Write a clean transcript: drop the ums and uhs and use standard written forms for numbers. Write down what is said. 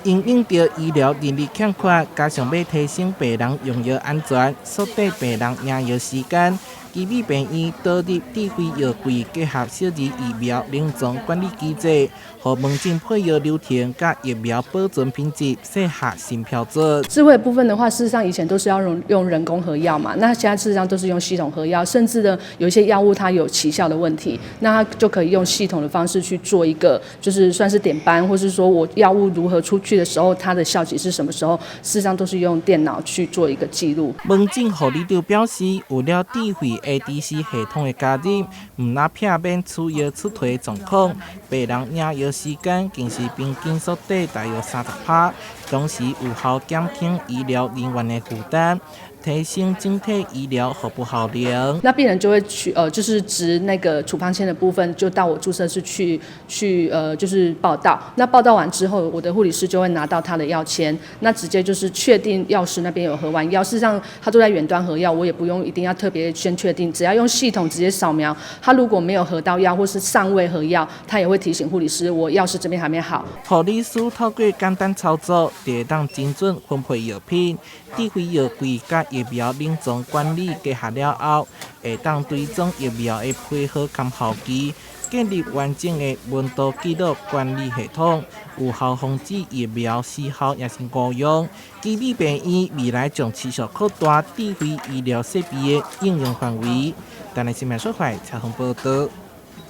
因应着医疗人力欠缺，加上要提升病人用药安全，缩短病人领药时间。基美病院导入智慧药柜，结合小儿疫苗临床管理机制，和门诊配药流程甲疫苗保存品质设下新标准。智慧部分的话，事实上以前都是要用人工合药嘛，那现在事实上都是用系统合药，甚至呢有一些药物它有期效的问题，那它就可以用系统的方式去做一个，就是算是点斑，或是说我药物如何出去的时候，它的效期是什么时候，事实上都是用电脑去做一个记录。门诊护理长表示，有了智慧 ADC 系统的加入，唔那避免出药出题状况，病人领药时间更是平均缩短大约30%，同时有效减轻医疗人员的负担，提升整体医疗服务效能。那病人就会去就是执那个处方签的部分，就到我注射室去就是报到。那报到完之后，我的护理师就会拿到他的药签，那直接就是确定药师那边有核完药。事实上，他都在远端核药，我也不用一定要特别先确定，只要用系统直接扫描，他如果没有核到药或是尚未核药，他也会提醒护理师，我药师这边还没好。护理师透过简单操作，就会当精准分配药品。智慧药柜甲疫苗临床管理结合了后，会当追踪疫苗的配合含效期，建立完整的温度记录管理系统，有效防止疫苗失效也是误用。基美病院未来将持续扩大智慧医疗设备的应用范围。台湾新闻社会采访报道。